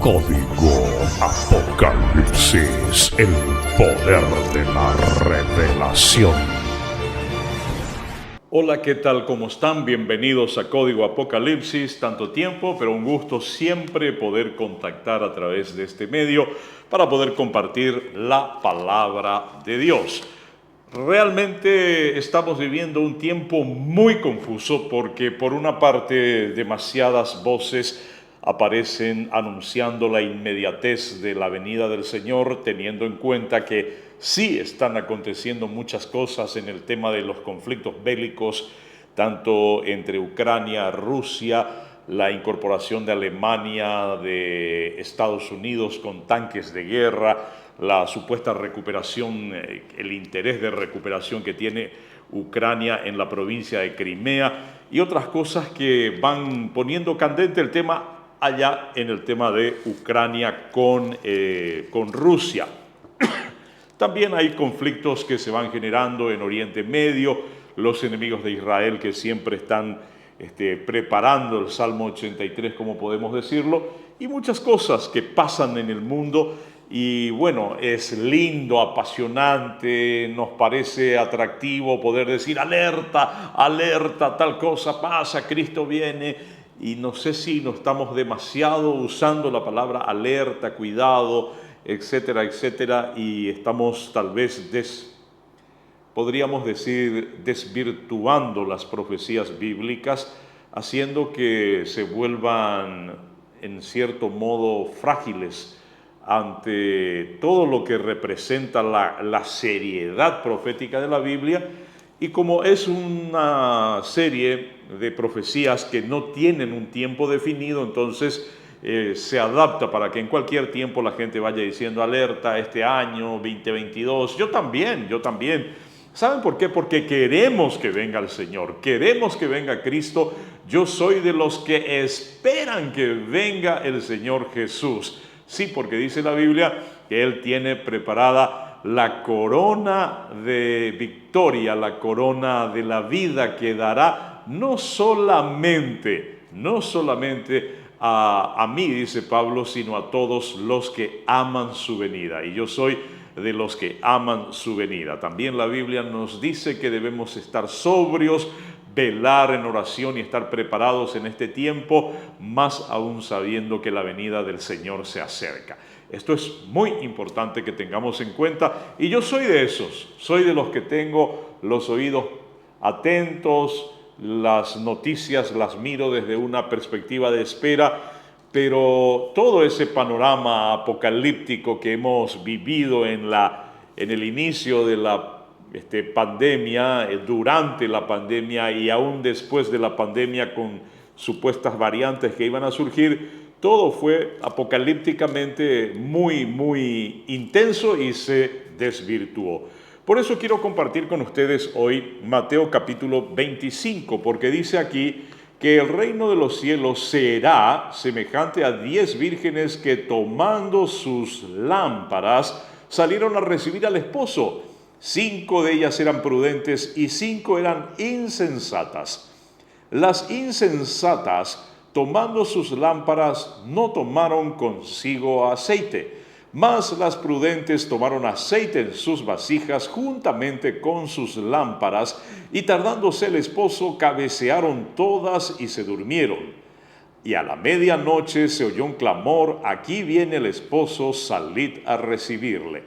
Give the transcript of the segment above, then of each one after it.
Código Apocalipsis, el poder de la revelación. Hola, ¿qué tal? ¿Cómo están? Bienvenidos a Código Apocalipsis. Tanto tiempo, pero un gusto siempre poder contactar a través de este medio para poder compartir la palabra de Dios. Realmente estamos viviendo un tiempo muy confuso porque por una parte demasiadas voces aparecen anunciando la inmediatez de la venida del Señor, teniendo en cuenta que sí están aconteciendo muchas cosas en el tema de los conflictos bélicos, tanto entre Ucrania, Rusia, la incorporación de Alemania, de Estados Unidos con tanques de guerra, la supuesta recuperación, el interés de recuperación que tiene Ucrania en la provincia de Crimea y otras cosas que van poniendo candente el tema allá en el tema de Ucrania con Rusia. También hay conflictos que se van generando en Oriente Medio, los enemigos de Israel que siempre están preparando el Salmo 83, como podemos decirlo, y muchas cosas que pasan en el mundo. Y bueno, es lindo, apasionante, nos parece atractivo poder decir alerta, alerta, tal cosa pasa, Cristo viene. Y no sé si no estamos demasiado usando la palabra alerta, cuidado, etcétera, etcétera, y estamos tal vez podríamos decir desvirtuando las profecías bíblicas, haciendo que se vuelvan en cierto modo frágiles ante todo lo que representa la seriedad profética de la Biblia. Y como es una serie de profecías que no tienen un tiempo definido, entonces se adapta para que en cualquier tiempo la gente vaya diciendo alerta este año 2022. Yo también. ¿Saben por qué? Porque queremos que venga el Señor, queremos que venga Cristo. Yo soy de los que esperan que venga el Señor Jesús. Sí, porque dice la Biblia que Él tiene preparada la corona de victoria, la corona de la vida que dará no solamente a mí, dice Pablo, sino a todos los que aman su venida. Y yo soy de los que aman su venida. También la Biblia nos dice que debemos estar sobrios, velar en oración y estar preparados en este tiempo, más aún sabiendo que la venida del Señor se acerca. Esto es muy importante que tengamos en cuenta, y yo soy de esos, soy de los que tengo los oídos atentos, las noticias las miro desde una perspectiva de espera, pero todo ese panorama apocalíptico que hemos vivido en el inicio de la pandemia, durante la pandemia y aún después de la pandemia con supuestas variantes que iban a surgir, todo fue apocalípticamente muy intenso y se desvirtuó. Por eso quiero compartir con ustedes hoy Mateo capítulo 25, porque dice aquí que el reino de los cielos será semejante a 10 vírgenes que tomando sus lámparas salieron a recibir al esposo. 5 de ellas eran prudentes y 5 eran insensatas. Las insensatas, tomando sus lámparas, no tomaron consigo aceite, mas las prudentes tomaron aceite en sus vasijas juntamente con sus lámparas, y tardándose el esposo, cabecearon todas y se durmieron. Y a la medianoche se oyó un clamor: aquí viene el esposo, salid a recibirle.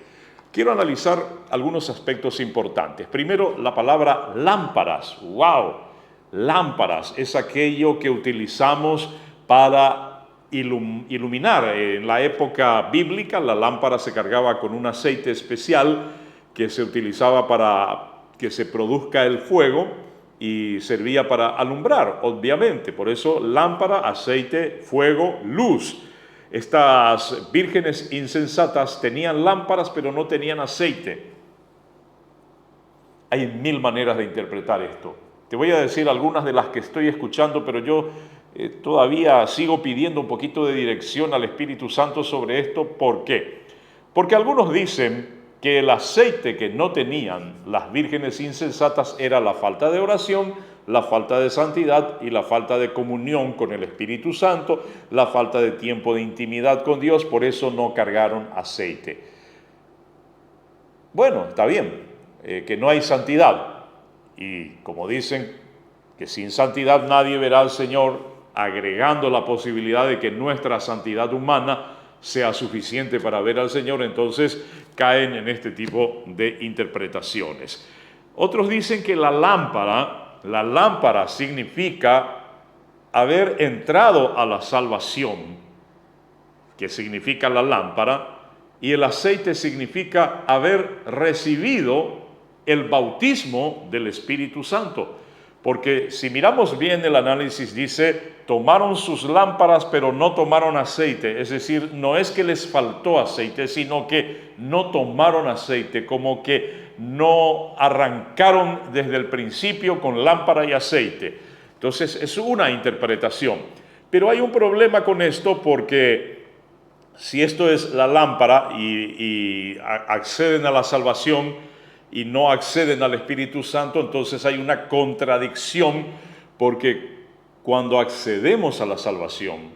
Quiero analizar algunos aspectos importantes. Primero, la palabra lámparas. ¡Wow! Lámparas es aquello que utilizamos para iluminar. En la época bíblica, la lámpara se cargaba con un aceite especial que se utilizaba para que se produzca el fuego y servía para alumbrar, obviamente. Por eso, lámpara, aceite, fuego, luz. Estas vírgenes insensatas tenían lámparas, pero no tenían aceite. Hay 1000 maneras de interpretar esto. Te voy a decir algunas de las que estoy escuchando, pero yo todavía sigo pidiendo un poquito de dirección al Espíritu Santo sobre esto. ¿Por qué? Porque algunos dicen que el aceite que no tenían las vírgenes insensatas era la falta de oración, la falta de santidad y la falta de comunión con el Espíritu Santo, la falta de tiempo de intimidad con Dios, por eso no cargaron aceite. Bueno, está bien, que no hay santidad, y como dicen que sin santidad nadie verá al Señor, agregando la posibilidad de que nuestra santidad humana sea suficiente para ver al Señor, entonces caen en este tipo de interpretaciones. Otros dicen que la lámpara significa haber entrado a la salvación, que significa la lámpara, y el aceite significa haber recibido el bautismo del Espíritu Santo. Porque si miramos bien el análisis, dice, tomaron sus lámparas pero no tomaron aceite. Es decir, no es que les faltó aceite, sino que no tomaron aceite, como que no arrancaron desde el principio con lámpara y aceite. Entonces es una interpretación. Pero hay un problema con esto porque si esto es la lámpara y acceden a la salvación y no acceden al Espíritu Santo, entonces hay una contradicción, porque cuando accedemos a la salvación,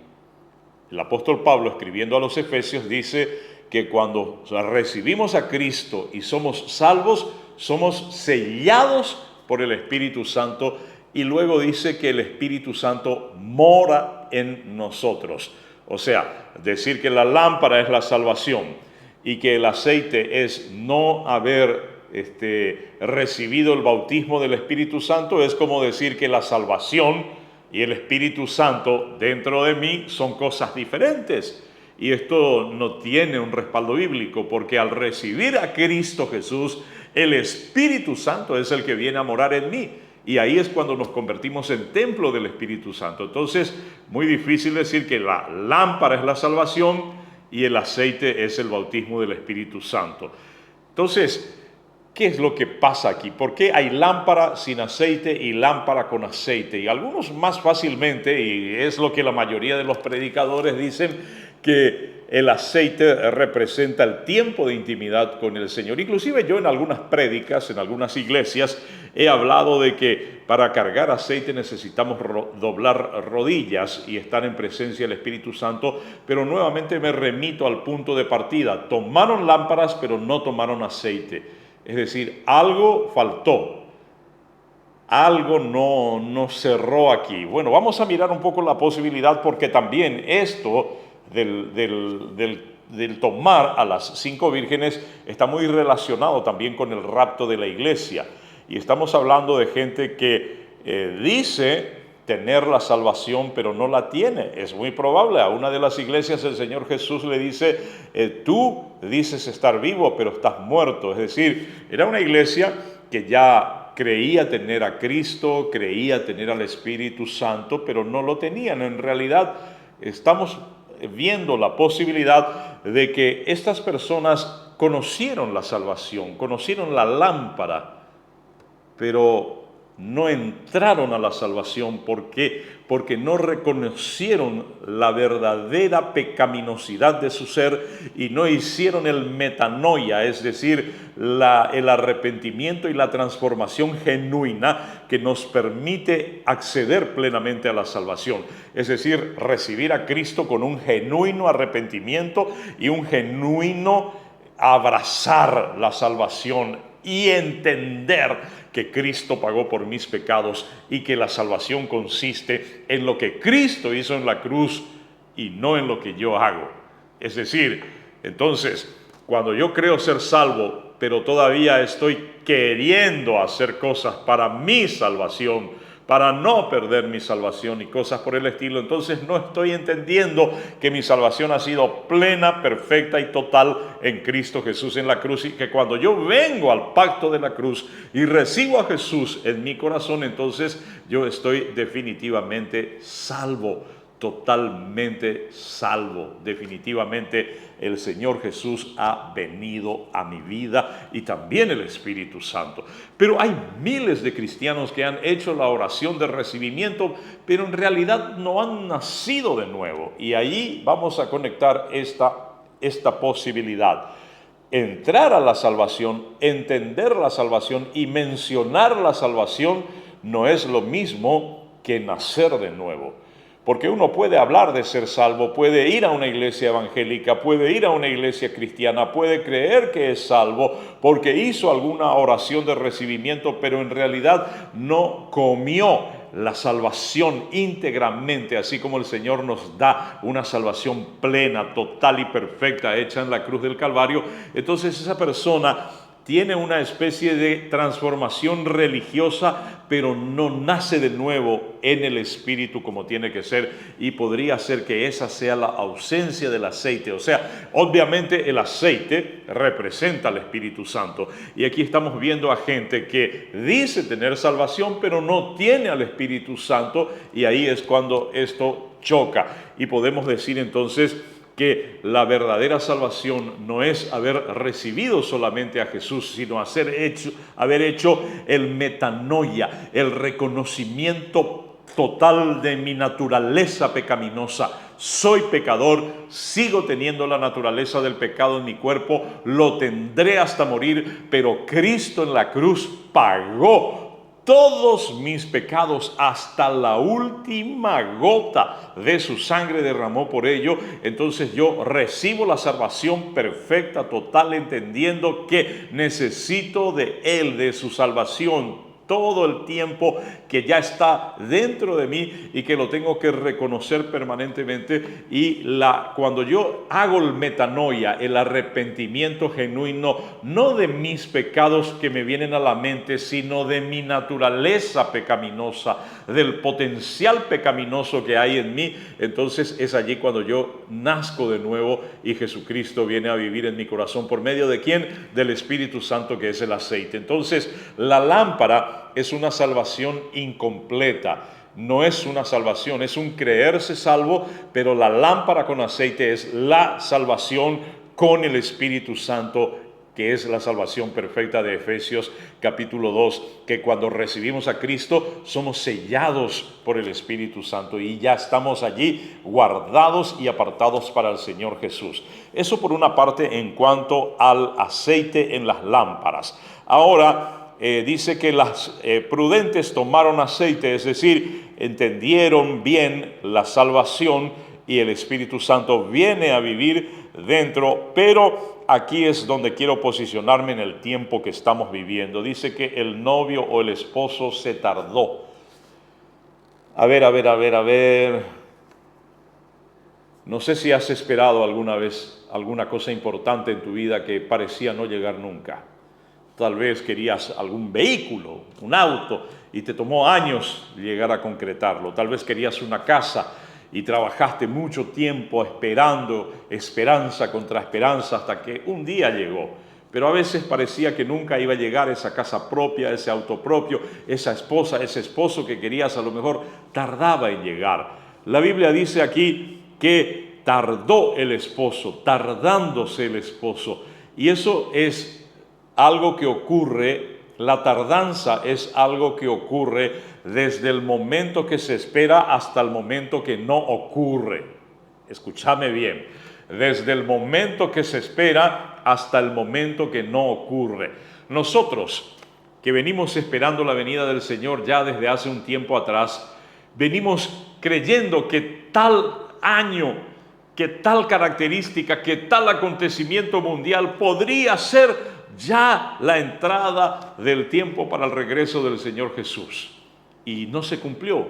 el apóstol Pablo, escribiendo a los Efesios, dice que cuando recibimos a Cristo y somos salvos, somos sellados por el Espíritu Santo, y luego dice que el Espíritu Santo mora en nosotros. O sea, decir que la lámpara es la salvación y que el aceite es no haber recibido el bautismo del Espíritu Santo es como decir que la salvación y el Espíritu Santo dentro de mí son cosas diferentes. Y esto no tiene un respaldo bíblico, porque al recibir a Cristo Jesús, el Espíritu Santo es el que viene a morar en mí. Y ahí es cuando nos convertimos en templo del Espíritu Santo. Entonces, muy difícil decir que la lámpara es la salvación y el aceite es el bautismo del Espíritu Santo. Entonces, ¿qué es lo que pasa aquí? ¿Por qué hay lámpara sin aceite y lámpara con aceite? Y algunos más fácilmente, y es lo que la mayoría de los predicadores dicen, que el aceite representa el tiempo de intimidad con el Señor. Inclusive yo en algunas prédicas, en algunas iglesias, he hablado de que para cargar aceite necesitamos doblar rodillas y estar en presencia del Espíritu Santo, pero nuevamente me remito al punto de partida. Tomaron lámparas, pero no tomaron aceite. Es decir, algo faltó, algo no cerró aquí. Bueno, vamos a mirar un poco la posibilidad, porque también esto del tomar a las 5 vírgenes está muy relacionado también con el rapto de la iglesia. Y estamos hablando de gente que dice tener la salvación, pero no la tiene. Es muy probable. A una de las iglesias el Señor Jesús le dice, tú dices estar vivo, pero estás muerto. Es decir, era una iglesia que ya creía tener a Cristo, creía tener al Espíritu Santo, pero no lo tenían. En realidad, estamos viendo la posibilidad de que estas personas conocieron la salvación, conocieron la lámpara, pero no entraron a la salvación. ¿Por qué? Porque no reconocieron la verdadera pecaminosidad de su ser y no hicieron el metanoia, es decir, el arrepentimiento y la transformación genuina que nos permite acceder plenamente a la salvación. Es decir, recibir a Cristo con un genuino arrepentimiento y un genuino abrazar la salvación y entender que Cristo pagó por mis pecados y que la salvación consiste en lo que Cristo hizo en la cruz y no en lo que yo hago. Es decir, entonces, cuando yo creo ser salvo, pero todavía estoy queriendo hacer cosas para mi salvación, para no perder mi salvación y cosas por el estilo, entonces no estoy entendiendo que mi salvación ha sido plena, perfecta y total en Cristo Jesús en la cruz, y que cuando yo vengo al pacto de la cruz y recibo a Jesús en mi corazón, entonces yo estoy definitivamente salvo, totalmente salvo. Definitivamente el Señor Jesús ha venido a mi vida y también el Espíritu Santo. Pero hay miles de cristianos que han hecho la oración de recibimiento, pero en realidad no han nacido de nuevo. Y ahí vamos a conectar esta posibilidad. Entrar a la salvación, entender la salvación y mencionar la salvación no es lo mismo que nacer de nuevo. Porque uno puede hablar de ser salvo, puede ir a una iglesia evangélica, puede ir a una iglesia cristiana, puede creer que es salvo porque hizo alguna oración de recibimiento, pero en realidad no comió la salvación íntegramente, así como el Señor nos da una salvación plena, total y perfecta, hecha en la cruz del Calvario. Entonces esa persona tiene una especie de transformación religiosa, pero no nace de nuevo en el Espíritu como tiene que ser, y podría ser que esa sea la ausencia del aceite. O sea, obviamente el aceite representa al Espíritu Santo, y aquí estamos viendo a gente que dice tener salvación, pero no tiene al Espíritu Santo, y ahí es cuando esto choca, y podemos decir entonces que la verdadera salvación no es haber recibido solamente a Jesús, sino haber hecho el metanoia, el reconocimiento total de mi naturaleza pecaminosa. Soy pecador, sigo teniendo la naturaleza del pecado en mi cuerpo, lo tendré hasta morir, pero Cristo en la cruz pagó todos mis pecados, hasta la última gota de su sangre derramó por ello. Entonces yo recibo la salvación perfecta, total, entendiendo que necesito de Él, de su salvación, todo el tiempo, que ya está dentro de mí y que lo tengo que reconocer permanentemente. Y cuando yo hago el metanoia, el arrepentimiento genuino, no de mis pecados que me vienen a la mente, sino de mi naturaleza pecaminosa, del potencial pecaminoso que hay en mí, entonces es allí cuando yo nazco de nuevo y Jesucristo viene a vivir en mi corazón. ¿Por medio de quién? Del Espíritu Santo, que es el aceite. Entonces la lámpara es una salvación incompleta, no es una salvación, es un creerse salvo, pero la lámpara con aceite es la salvación con el Espíritu Santo, que es la salvación perfecta de Efesios capítulo 2, que cuando recibimos a Cristo somos sellados por el Espíritu Santo y ya estamos allí guardados y apartados para el Señor Jesús. Eso por una parte en cuanto al aceite en las lámparas. Ahora, dice que las prudentes tomaron aceite, es decir, entendieron bien la salvación y el Espíritu Santo viene a vivir dentro, pero aquí es donde quiero posicionarme en el tiempo que estamos viviendo. Dice que el novio o el esposo se tardó. A ver. No sé si has esperado alguna vez alguna cosa importante en tu vida que parecía no llegar nunca. Tal vez querías algún vehículo, un auto, y te tomó años llegar a concretarlo. Tal vez querías una casa y trabajaste mucho tiempo esperando, esperanza contra esperanza, hasta que un día llegó. Pero a veces parecía que nunca iba a llegar esa casa propia, ese auto propio, esa esposa, ese esposo que querías, a lo mejor tardaba en llegar. La Biblia dice aquí que tardó el esposo, tardándose el esposo. Y eso es algo que ocurre, la tardanza es algo que ocurre desde el momento que se espera hasta el momento que no ocurre. Escúchame bien, desde el momento que se espera hasta el momento que no ocurre. Nosotros, que venimos esperando la venida del Señor ya desde hace un tiempo atrás, venimos creyendo que tal año, que tal característica, que tal acontecimiento mundial podría ser ya la entrada del tiempo para el regreso del Señor Jesús. Y no se cumplió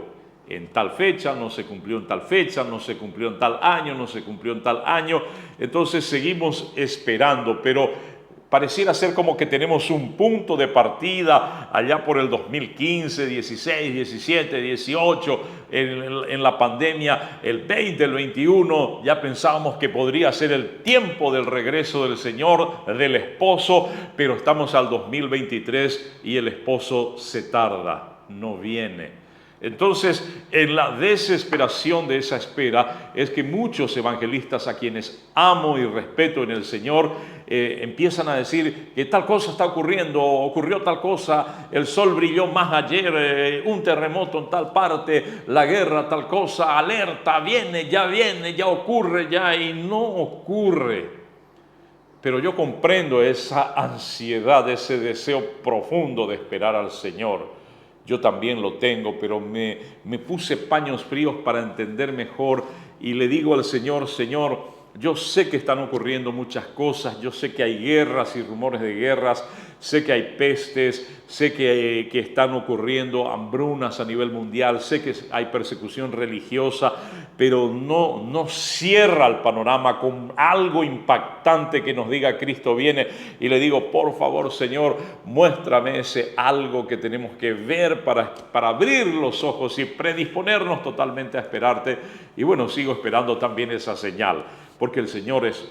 en tal fecha, no se cumplió en tal fecha, no se cumplió en tal año, no se cumplió en tal año. Entonces seguimos esperando, pero pareciera ser como que tenemos un punto de partida allá por el 2015, 16, 17, 18, en la pandemia, el 20, el 21, ya pensábamos que podría ser el tiempo del regreso del Señor, del esposo, pero estamos al 2023 y el esposo se tarda, no viene. Entonces, en la desesperación de esa espera es que muchos evangelistas a quienes amo y respeto en el Señor empiezan a decir que tal cosa está ocurriendo, ocurrió tal cosa, el sol brilló más ayer, un terremoto en tal parte, la guerra tal cosa, alerta, viene, ya ocurre, ya, y no ocurre. Pero yo comprendo esa ansiedad, ese deseo profundo de esperar al Señor. yo también lo tengo, pero me puse paños fríos para entender mejor y le digo al Señor, Señor, yo sé que están ocurriendo muchas cosas, yo sé que hay guerras y rumores de guerras, sé que hay pestes, sé que están ocurriendo hambrunas a nivel mundial, sé que hay persecución religiosa, pero no cierra el panorama con algo impactante que nos diga Cristo viene. Y le digo, por favor, Señor, muéstrame ese algo que tenemos que ver para abrir los ojos y predisponernos totalmente a esperarte. Y bueno, sigo esperando también esa señal, porque el Señor es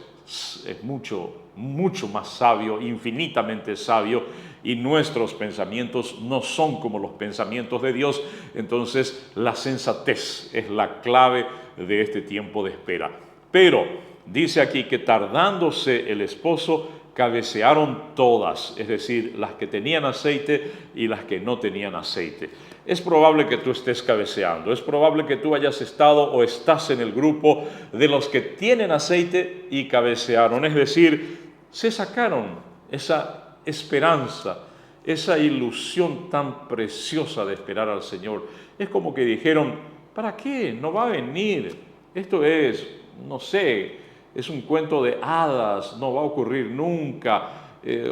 mucho más sabio, infinitamente sabio, y nuestros pensamientos no son como los pensamientos de Dios. Entonces la sensatez es la clave de este tiempo de espera. Pero dice aquí que tardándose el esposo, cabecearon todas, es decir, las que tenían aceite y las que no tenían aceite. Es probable que tú estés cabeceando, es probable que tú hayas estado o estás en el grupo de los que tienen aceite y cabecearon, es decir, se sacaron esa esperanza, esa ilusión tan preciosa de esperar al Señor. Es como que dijeron, ¿para qué? No va a venir. Esto es, no sé, es un cuento de hadas, no va a ocurrir nunca.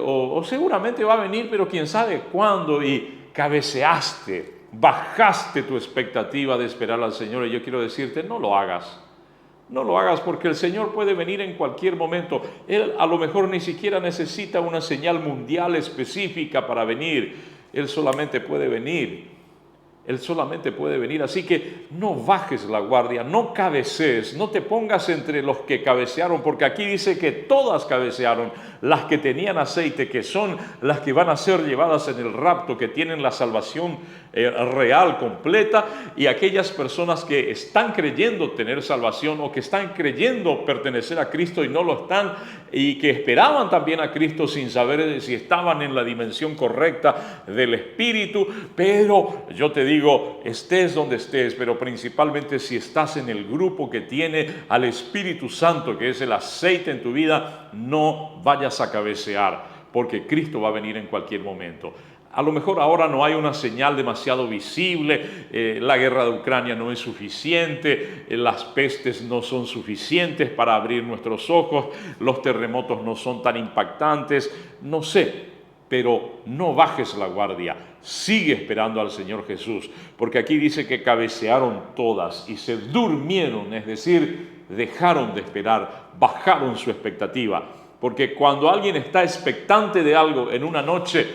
O seguramente va a venir, pero quién sabe cuándo. Y cabeceaste, bajaste tu expectativa de esperar al Señor. Y yo quiero decirte, no lo hagas. No lo hagas, porque el Señor puede venir en cualquier momento. Él a lo mejor ni siquiera necesita una señal mundial específica para venir. Él solamente puede venir. Él solamente puede venir. Así que no bajes la guardia, no cabecees, no te pongas entre los que cabecearon, porque aquí dice que todas cabecearon, las que tenían aceite, que son las que van a ser llevadas en el rapto, que tienen la salvación real, completa, y aquellas personas que están creyendo tener salvación o que están creyendo pertenecer a Cristo y no lo están, y que esperaban también a Cristo sin saber si estaban en la dimensión correcta del Espíritu. Pero yo te digo, estés donde estés, pero principalmente si estás en el grupo que tiene al Espíritu Santo, que es el aceite en tu vida, no vayas a cabecear, porque Cristo va a venir en cualquier momento. A lo mejor ahora no hay una señal demasiado visible, la guerra de Ucrania no es suficiente, las pestes no son suficientes para abrir nuestros ojos, los terremotos no son tan impactantes, no sé, pero no bajes la guardia, sigue esperando al Señor Jesús, porque aquí dice que cabecearon todas y se durmieron, es decir, dejaron de esperar, bajaron su expectativa. Porque cuando alguien está expectante de algo en una noche,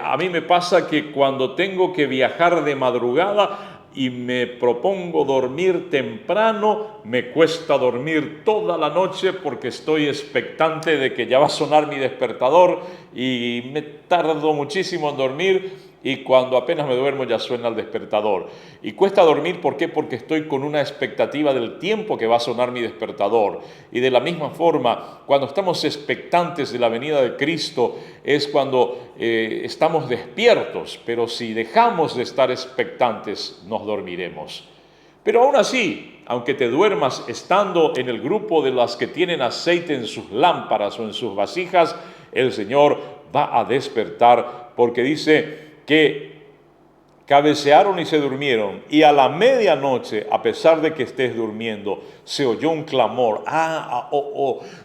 a mí me pasa que cuando tengo que viajar de madrugada y me propongo dormir temprano, me cuesta dormir toda la noche porque estoy expectante de que ya va a sonar mi despertador y me tardo muchísimo en dormir. Y cuando apenas me duermo ya suena el despertador. Y cuesta dormir, ¿por qué? Porque estoy con una expectativa del tiempo que va a sonar mi despertador. Y de la misma forma, cuando estamos expectantes de la venida de Cristo, es cuando estamos despiertos. Pero si dejamos de estar expectantes, nos dormiremos. Pero aún así, aunque te duermas estando en el grupo de las que tienen aceite en sus lámparas o en sus vasijas, el Señor va a despertar, porque dice que cabecearon y se durmieron, y a la medianoche, a pesar de que estés durmiendo, se oyó un clamor.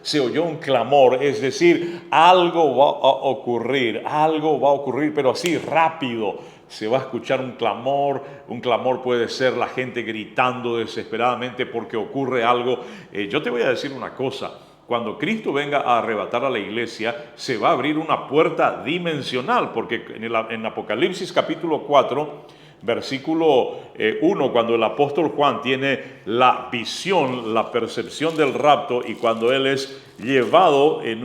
Se oyó un clamor, es decir, algo va a ocurrir, pero así rápido. Se va a escuchar un clamor puede ser la gente gritando desesperadamente porque ocurre algo. Yo te voy a decir una cosa. Cuando Cristo venga a arrebatar a la iglesia, se va a abrir una puerta dimensional, porque en Apocalipsis capítulo 4, versículo 1, cuando el apóstol Juan tiene la visión, la percepción del rapto, y cuando él es llevado en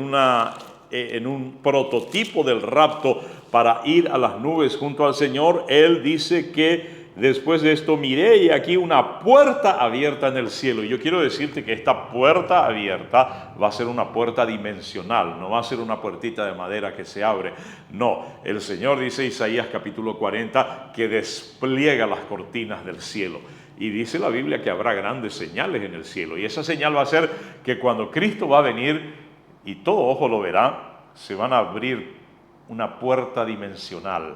un prototipo del rapto para ir a las nubes junto al Señor, él dice que después de esto miré y aquí una puerta abierta en el cielo. Y yo quiero decirte que esta puerta abierta va a ser una puerta dimensional, no va a ser una puertita de madera que se abre. No, el Señor, dice Isaías capítulo 40, que despliega las cortinas del cielo. Y dice la Biblia que habrá grandes señales en el cielo. Y esa señal va a ser que cuando Cristo va a venir, y todo ojo lo verá, se van a abrir una puerta dimensional.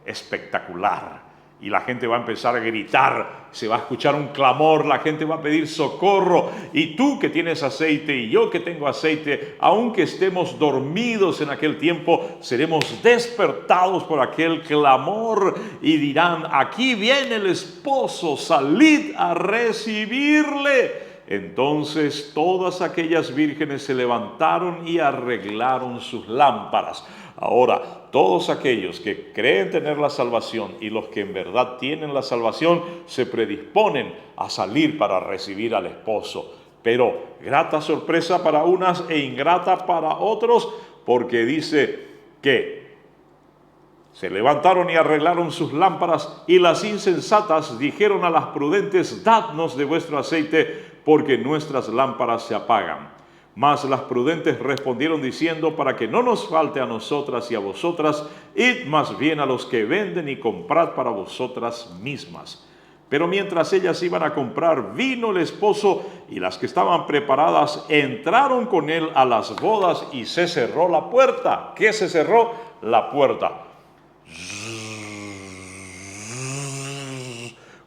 espectacular. Y la gente va a empezar a gritar, se va a escuchar un clamor, la gente va a pedir socorro. Y tú que tienes aceite y yo que tengo aceite, aunque estemos dormidos en aquel tiempo, seremos despertados por aquel clamor y dirán: aquí viene el esposo, salid a recibirle. Entonces todas aquellas vírgenes se levantaron y arreglaron sus lámparas. Ahora, todos aquellos que creen tener la salvación y los que en verdad tienen la salvación se predisponen a salir para recibir al esposo. Pero grata sorpresa para unas e ingrata para otros, porque dice que se levantaron y arreglaron sus lámparas, y las insensatas dijeron a las prudentes: dadnos de vuestro aceite, porque nuestras lámparas se apagan. Mas las prudentes respondieron diciendo: para que no nos falte a nosotras y a vosotras, id más bien a los que venden y comprad para vosotras mismas. Pero mientras ellas iban a comprar, vino el esposo, y las que estaban preparadas entraron con él a las bodas, y se cerró la puerta. ¿Qué se cerró? La puerta.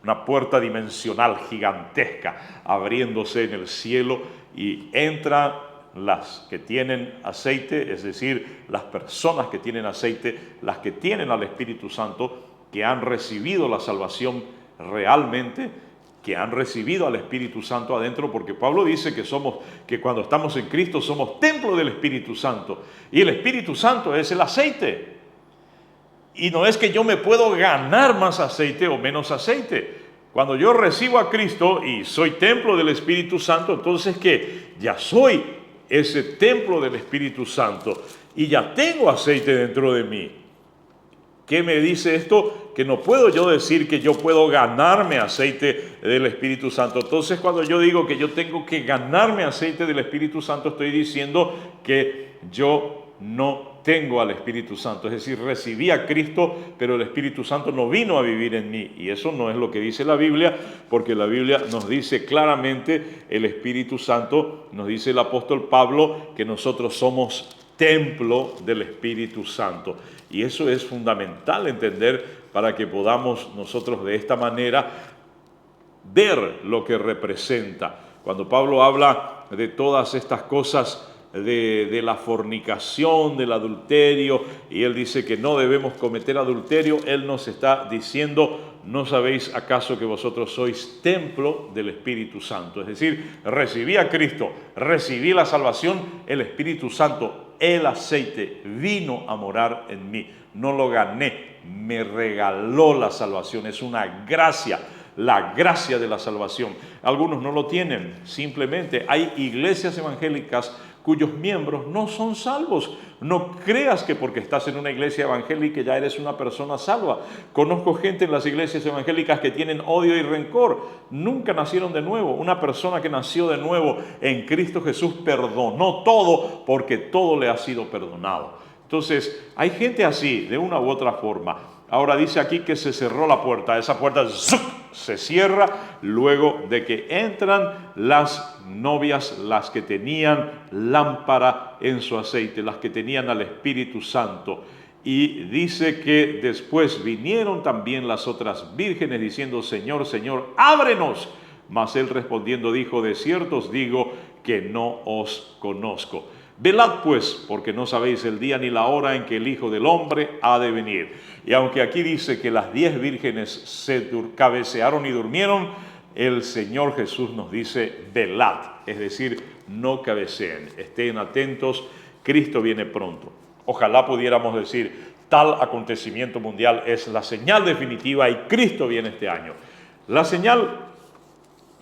Una puerta dimensional gigantesca abriéndose en el cielo, y entran las que tienen aceite, es decir, las personas que tienen aceite, las que tienen al Espíritu Santo, que han recibido la salvación realmente, que han recibido al Espíritu Santo adentro, porque Pablo dice que cuando estamos en Cristo somos templo del Espíritu Santo, y el Espíritu Santo es el aceite. Y no es que yo me puedo ganar más aceite o menos aceite. Cuando yo recibo a Cristo y soy templo del Espíritu Santo, entonces que ya soy ese templo del Espíritu Santo y ya tengo aceite dentro de mí. ¿Qué me dice esto? Que no puedo yo decir que yo puedo ganarme aceite del Espíritu Santo. Entonces, cuando yo digo que yo tengo que ganarme aceite del Espíritu Santo, estoy diciendo que yo no tengo al Espíritu Santo. Es decir, recibí a Cristo, pero el Espíritu Santo no vino a vivir en mí. Y eso no es lo que dice la Biblia, porque la Biblia nos dice claramente, el Espíritu Santo, nos dice el apóstol Pablo, que nosotros somos templo del Espíritu Santo. Y eso es fundamental entender para que podamos nosotros de esta manera ver lo que representa. Cuando Pablo habla de todas estas cosas, de la fornicación, del adulterio, y él dice que no debemos cometer adulterio, él nos está diciendo: ¿no sabéis acaso que vosotros sois templo del Espíritu Santo? Es decir, recibí a Cristo, recibí la salvación, el Espíritu Santo, el aceite, vino a morar en mí. No lo gané, me regaló la salvación, es una gracia. La gracia de la salvación. Algunos no lo tienen, simplemente hay iglesias evangélicas cuyos miembros no son salvos. No creas que porque estás en una iglesia evangélica ya eres una persona salva. Conozco gente en las iglesias evangélicas que tienen odio y rencor. Nunca nacieron de nuevo. Una persona que nació de nuevo en Cristo Jesús perdonó todo, porque todo le ha sido perdonado. Entonces, hay gente así, de una u otra forma. Ahora dice aquí que se cerró la puerta. Esa puerta se cierra luego de que entran las novias, las que tenían lámpara en su aceite, las que tenían al Espíritu Santo. Y dice que después vinieron también las otras vírgenes diciendo: Señor, Señor, ábrenos. Mas él respondiendo dijo: de cierto os digo que no os conozco. Velad pues, porque no sabéis el día ni la hora en que el Hijo del Hombre ha de venir. Y aunque aquí dice que las 10 vírgenes se cabecearon y durmieron, el Señor Jesús nos dice: velad, es decir, no cabeceen, estén atentos, Cristo viene pronto. Ojalá pudiéramos decir: tal acontecimiento mundial es la señal definitiva y Cristo viene este año. La señal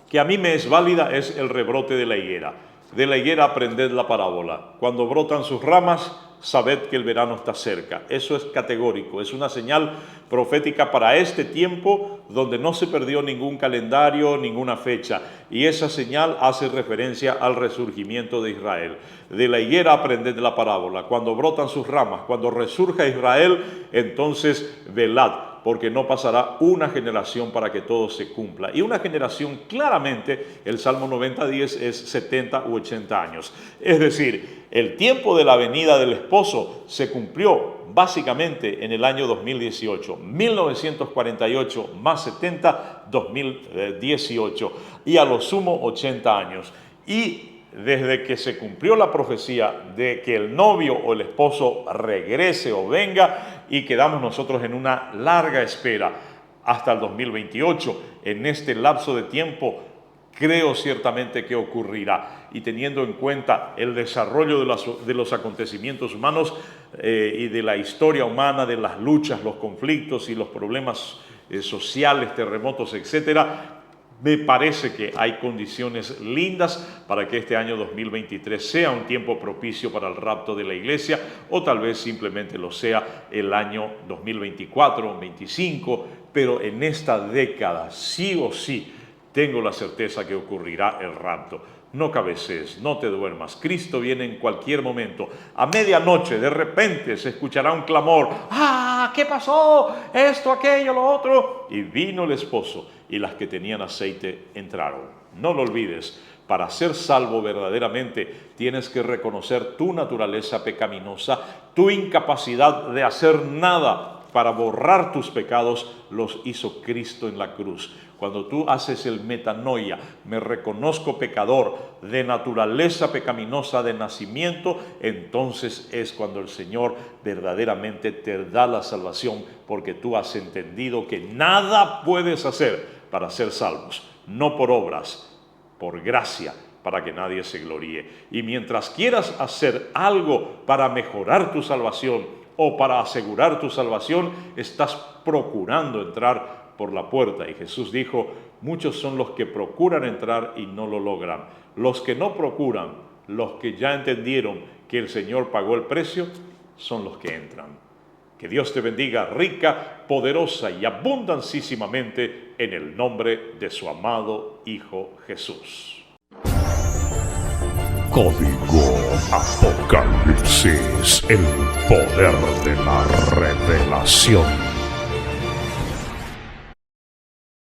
que a mí me es válida es el rebrote de la higuera. De la higuera aprended la parábola. Cuando brotan sus ramas, sabed que el verano está cerca. Eso es categórico, es una señal profética para este tiempo donde no se perdió ningún calendario, ninguna fecha. Y esa señal hace referencia al resurgimiento de Israel. De la higuera aprended la parábola. Cuando brotan sus ramas, cuando resurja Israel, entonces velad. porque no pasará una generación para que todo se cumpla. Y una generación, claramente, el Salmo 90:10 es 70 u 80 años. Es decir, el tiempo de la venida del esposo se cumplió básicamente en el año 2018, 1948 más 70, 2018, y a lo sumo 80 años. Y desde que se cumplió la profecía de que el novio o el esposo regrese o venga, y quedamos nosotros en una larga espera hasta el 2028, en este lapso de tiempo, creo ciertamente que ocurrirá. Y teniendo en cuenta el desarrollo de los acontecimientos humanos y de la historia humana, de las luchas, los conflictos y los problemas sociales, terremotos, etcétera, me parece que hay condiciones lindas para que este año 2023 sea un tiempo propicio para el rapto de la iglesia, o tal vez simplemente lo sea el año 2024, 25, pero en esta década sí o sí tengo la certeza que ocurrirá el rapto. No cabecees, no te duermas. Cristo viene en cualquier momento. A medianoche, de repente, se escuchará un clamor. ¡Ah! ¿Qué pasó? Esto, aquello, lo otro. Y vino el esposo, y las que tenían aceite entraron. No lo olvides. Para ser salvo verdaderamente, tienes que reconocer tu naturaleza pecaminosa, tu incapacidad de hacer nada para borrar tus pecados, los hizo Cristo en la cruz. Cuando tú haces el metanoia, me reconozco pecador, de naturaleza pecaminosa de nacimiento, entonces es cuando el Señor verdaderamente te da la salvación, porque tú has entendido que nada puedes hacer para ser salvos, no por obras, por gracia, para que nadie se gloríe. Y mientras quieras hacer algo para mejorar tu salvación o para asegurar tu salvación, estás procurando entrar por la puerta. Y Jesús dijo, muchos son los que procuran entrar y no lo logran. Los que no procuran, los que ya entendieron que el Señor pagó el precio, son los que entran. Que Dios te bendiga rica, poderosa y abundancísimamente en el nombre de su amado Hijo Jesús. Código Apocalipsis, el poder de la revelación.